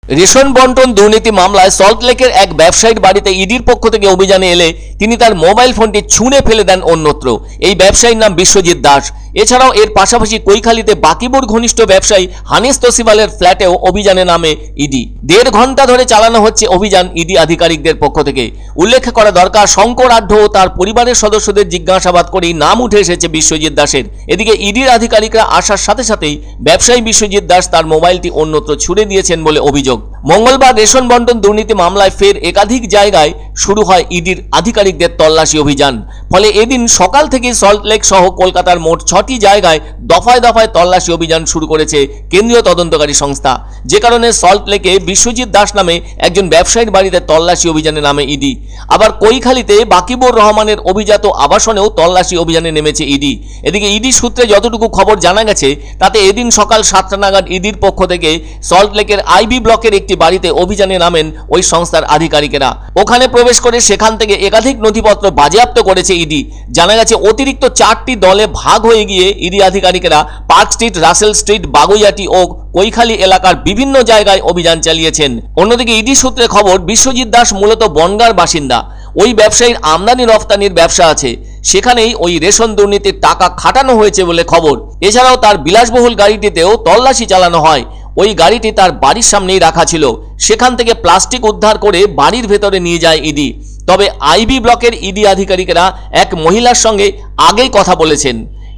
Ration বন্টন দুর্নীতি মামলায় সল্টলেকের এক ব্যবসায়ীর বাড়িতে ইডির পক্ষ থেকে অভিযানে এলে তিনি তার মোবাইল ফোনটি ছুঁড়ে ফেলে দেন অন্যত্র। এই ব্যবসায়ীর নাম বিশ্বজিৎ দাস। এছাড়াও এর পাশাপাশি কৈখালীতে বাকিবুর ঘনিষ্ঠ ব্যবসায়ী হানিস তসিবালের ফ্ল্যাটেও অভিযানে নামে ইডি। 1.5 ঘন্টা ধরে চালানো হচ্ছে অভিযান ইডি আধিকারিকদের পক্ষ থেকে। উল্লেখ করা দরকার, শঙ্কর আঢ্য ও তার পরিবারের সদস্যদের জিজ্ঞাসাবাদ করেই নাম উঠে এসেছে বিশ্বজিৎ দাসের। এদিকে ইডির আধিকারিকরা আসার সাথে সাথেই ব্যবসায়ী বিশ্বজিৎ দাস তার মোবাইলটি অন্যত্র ছুড়ে দিয়েছেন বলে অভিযোগ। মঙ্গলবার রেশন বন্টন দুর্নীতি মামলায় ফের একাধিক জায়গায় শুরু হয় ইডির আধিকারিকদের তল্লাশি অভিযান। ফলে এদিন সকাল থেকে সল্টলেক সহ কলকাতার মোট 6টি জায়গায় দফায় দফায় তল্লাশি অভিযান শুরু করেছে কেন্দ্রীয় তদন্তকারী সংস্থা। যে কারণে সল্টলেকে বিশ্বজিৎ দাস নামে একজন ব্যবসায়ীর বাড়িতে তল্লাশি অভিযানে নামে ইডি। আবার কৈখালীতে বাকিবুর রহমানের অভিজাত আবাসনেও তল্লাশি অভিযানে নেমেছে ইডি। এদিকে ইডি সূত্রে যতটুকু খবর জানা গেছে তাতে এদিন সকাল 7টা নাগাদ ইডির পক্ষ থেকে সল্টলেকের আইবি ব্লকের একটি বাড়িতে অভিযানে নামেন ওই সংস্থার আধিকারিকেরা। ওখানে প্রবেশ করে সেখান থেকে একাধিক নথিপত্র বাজেয়াপ্ত করেছে ইডি। জানা গেছে অতিরিক্ত 4টি দলে ভাগ হয়ে গিয়ে ইডি আধিকারিকেরা পার্ক স্ট্রিট, রাসেল স্ট্রিট, বাগুইয়াটি ও কৈখালী এলাকার বিভিন্ন জায়গায় অভিযান চালিয়েছেন। অন্যদিকে ইডি সূত্রে খবর, বিশ্বজিৎ দাস মূলত বনগাঁর বাসিন্দা। ওই ব্যবসায়ীর আমদানি রফতানির ব্যবসা আছে, সেখানেই ওই রেশন দুর্নীতির টাকা খাটানো হয়েছে বলে খবর। এছাড়াও তার বিলাসবহুল গাড়িটিতেও তল্লাশি চালানো হয়। ওই গাড়িটি তার বাড়ির সামনেই রাখা ছিল। সেখান থেকে প্লাস্টিক উদ্ধার করে বাড়ির ভেতরে নিয়ে যায় ইডি। তবে আইবি ব্লকের ইডি আধিকারিকেরা এক মহিলার সঙ্গে আগেই কথা বলেছেন।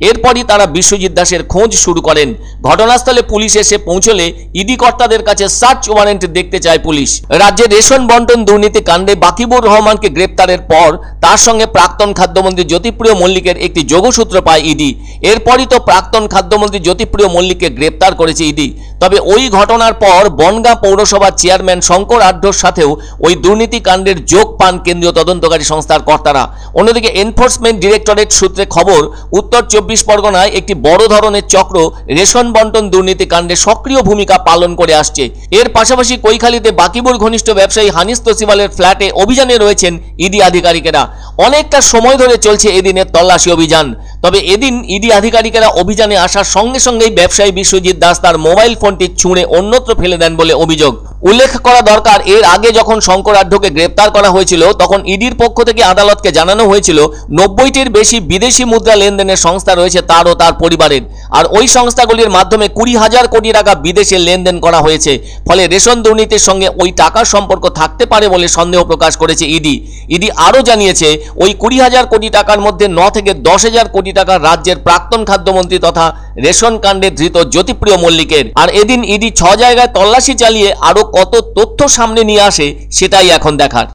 এরপরই তারা বিশ্বজিৎ দাসের খোঁজ শুরু করেন। ঘটনাস্থলে পুলিশ এসে পৌঁছলে ইডি কর্তাদের কাছে সার্চ ওয়ারেন্ট দেখতে চায় পুলিশ। রাজ্যে রেশন বন্টন দুর্নীতি কাণ্ডে বাকিবুর রহমানকে গ্রেপ্তারের পর তার সঙ্গে প্রাক্তন খাদ্যমন্ত্রী জ্যোতিপ্রিয় মল্লিকের একটি যোগসূত্র পায় ইডি। এরপরই তো প্রাক্তন খাদ্যমন্ত্রী জ্যোতিপ্রিয় মল্লিককে গ্রেপ্তার করেছে ইডি। তবে ওই ঘটনার পর বনগাঁ পৌরসভার চেয়ারম্যান শঙ্কর আঢ্যর সাথেও ওই দুর্নীতি কাণ্ডের যোগ পান কেন্দ্রীয় তদন্তকারী সংস্থার কর্তারা। অন্যদিকে এনফোর্সমেন্ট ডিরেক্টরেট সূত্রে খবর, উত্তর 24 পরগনায় একটি বড় ধরনের চক্র রেশন বন্টন দুর্নীতি কাণ্ডে সক্রিয় ভূমিকা পালন করে আসছে। এর পাশাপাশি কৈখালীতে বাকিবুর ঘনিষ্ঠ ব্যবসায়ী হানিস তসিবালের ফ্ল্যাটে অভিযানে রয়েছেন ইডি আধিকারিকেরা। অনেকটা সময় ধরে চলছে এদিনের তল্লাশি অভিযান। তবে এদিন ইডি আধিকারিকেরা অভিযানে আসার সঙ্গে সঙ্গেই ব্যবসায়ী বিশ্বজিৎ দাস তার মোবাইল ফোনটি ছুঁড়ে অন্যত্র ফেলে দেন বলে অভিযোগ। উল্লেখ করা দরকার, এর আগে যখন শঙ্কর আঢ্যকে গ্রেপ্তার করা হয়েছিল তখন ইডির পক্ষ থেকে আদালতকে জানানো হয়েছিল 90টির বেশি বিদেশি মুদ্রা লেনদেনের সংস্থা রয়েছে তার ও তার পরিবারের। আর ওই সংস্থাগুলির মাধ্যমে 20,000 কোটি টাকা বিদেশে লেনদেন করা হয়েছে। ফলে রেশন দুর্নীতির সঙ্গে ওই টাকার সম্পর্ক থাকতে পারে বলে সন্দেহ প্রকাশ করেছে ইডি। ইডি আরও জানিয়েছে, ওই 20,000 কোটি টাকার মধ্যে 9 থেকে 10,000 কোটি টাকা রাজ্যের প্রাক্তন খাদ্যমন্ত্রী তথা রেশন কাণ্ডে ধৃত জ্যোতিপ্রিয় মল্লিকের। আর এদিন ইডি 6 জায়গায় তল্লাশি চালিয়ে আরও কত তথ্য সামনে নিয়ে আসে সেটাই এখন দেখার।